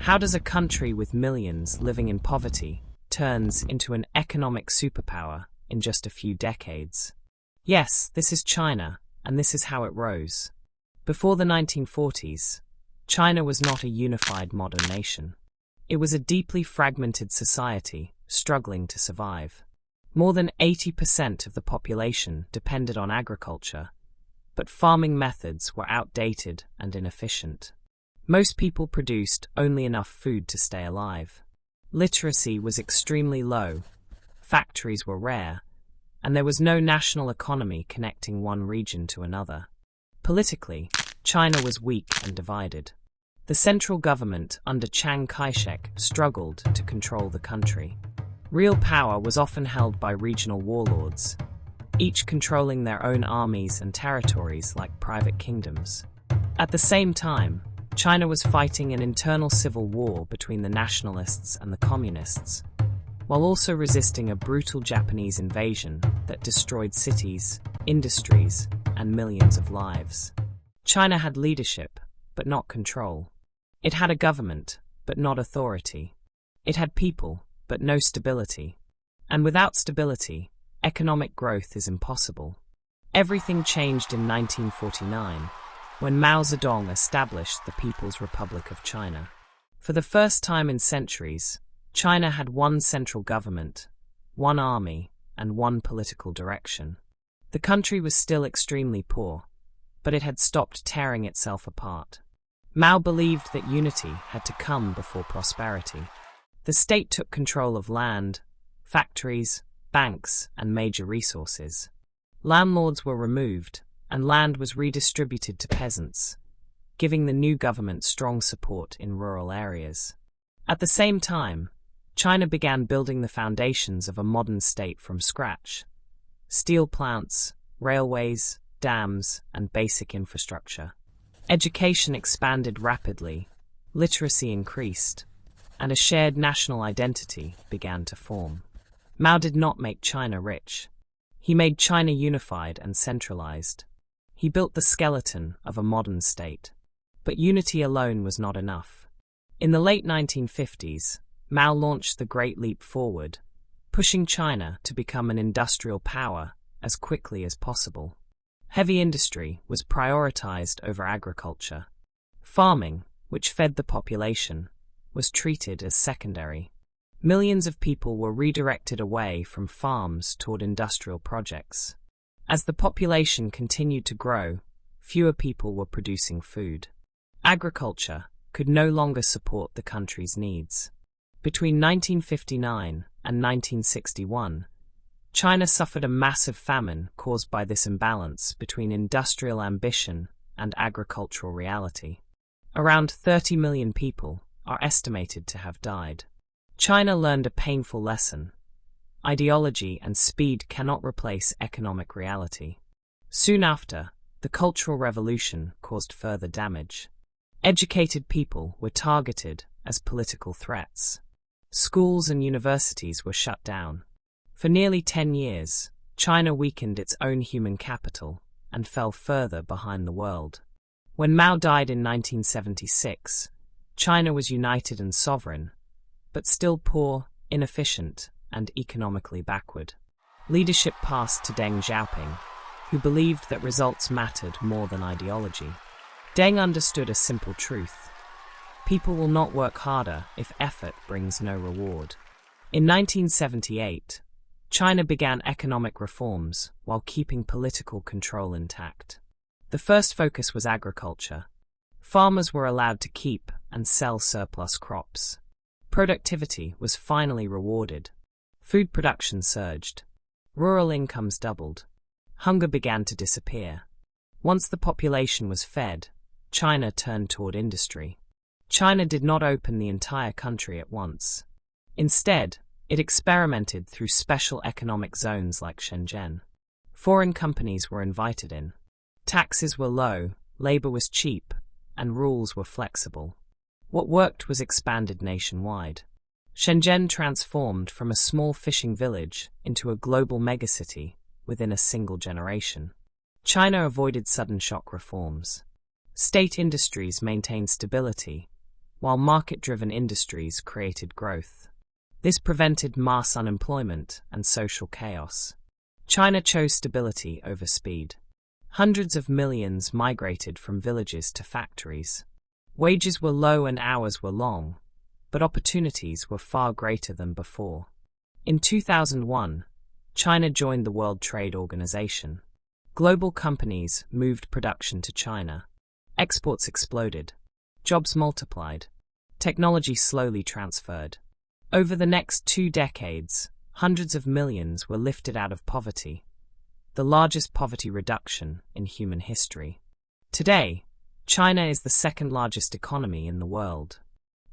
How does a country with millions living in poverty turns into an economic superpower in just a few decades? Yes, this is China, and this is how it rose. Before the 1940s, China was not a unified modern nation. It was a deeply fragmented society, struggling to survive. More than 80% of the population depended on agriculture, but farming methods were outdated and inefficient. Most people produced only enough food to stay alive. Literacy was extremely low, factories were rare, and there was no national economy connecting one region to another. Politically, China was weak and divided. The central government under Chiang Kai-shek struggled to control the country. Real power was often held by regional warlords, each controlling their own armies and territories like private kingdoms. At the same time, China was fighting an internal civil war between the nationalists and the communists, while also resisting a brutal Japanese invasion that destroyed cities, industries, and millions of lives. China had leadership, but not control. It had a government, but not authority. It had people, but no stability. And without stability, economic growth is impossible. Everything changed in 1949, when Mao Zedong established the People's Republic of China. For the first time in centuries, China had one central government, one army, and one political direction. The country was still extremely poor, but it had stopped tearing itself apart. Mao believed that unity had to come before prosperity. The state took control of land, factories, banks, and major resources. Landlords were removed, and land was redistributed to peasants, giving the new government strong support in rural areas. At the same time, China began building the foundations of a modern state from scratch. Steel plants, railways, dams, and basic infrastructure. Education expanded rapidly, literacy increased, and a shared national identity began to form. Mao did not make China rich. He made China unified and centralized. He built the skeleton of a modern state. But unity alone was not enough. In the late 1950s, Mao launched the Great Leap Forward, pushing China to become an industrial power as quickly as possible. Heavy industry was prioritized over agriculture. Farming, which fed the population, was treated as secondary. Millions of people were redirected away from farms toward industrial projects. As the population continued to grow, fewer people were producing food. Agriculture could no longer support the country's needs. Between 1959 and 1961, China suffered a massive famine caused by this imbalance between industrial ambition and agricultural reality. Around 30 million people are estimated to have died. China learned a painful lesson. Ideology and speed cannot replace economic reality. Soon after, the Cultural Revolution caused further damage. Educated people were targeted as political threats. Schools and universities were shut down. For nearly 10 years, China weakened its own human capital and fell further behind the world. When Mao died in 1976, China was united and sovereign, but still poor, inefficient, and economically backward. Leadership passed to Deng Xiaoping, who believed that results mattered more than ideology. Deng understood a simple truth. People will not work harder if effort brings no reward. In 1978, China began economic reforms while keeping political control intact. The first focus was agriculture. Farmers were allowed to keep and sell surplus crops. Productivity was finally rewarded. Food production surged. Rural incomes doubled. Hunger began to disappear. Once the population was fed, China turned toward industry. China did not open the entire country at once. Instead, it experimented through special economic zones like Shenzhen. Foreign companies were invited in. Taxes were low, labor was cheap, and rules were flexible. What worked was expanded nationwide. Shenzhen transformed from a small fishing village into a global megacity within a single generation. China avoided sudden shock reforms. State industries maintained stability, while market-driven industries created growth. This prevented mass unemployment and social chaos. China chose stability over speed. Hundreds of millions migrated from villages to factories. Wages were low and hours were long, but opportunities were far greater than before. In 2001, China joined the World Trade Organization. Global companies moved production to China. Exports exploded. Jobs multiplied. Technology slowly transferred. Over the next 2 decades, hundreds of millions were lifted out of poverty, the largest poverty reduction in human history. Today, China is the second largest economy in the world.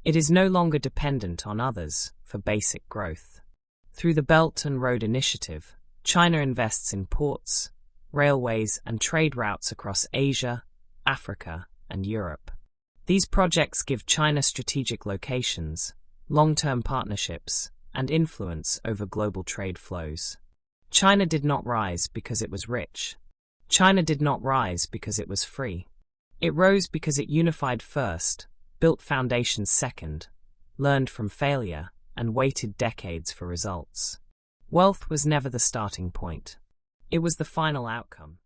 It is no longer dependent on others for basic growth. Through the Belt and Road Initiative, China invests in ports, railways, and trade routes across Asia, Africa, and Europe. These projects give China strategic locations, long-term partnerships, and influence over global trade flows. China did not rise because it was rich. China did not rise because it was free. It rose because it unified first, built foundations second, learned from failure, and waited decades for results. Wealth was never the starting point. It was the final outcome.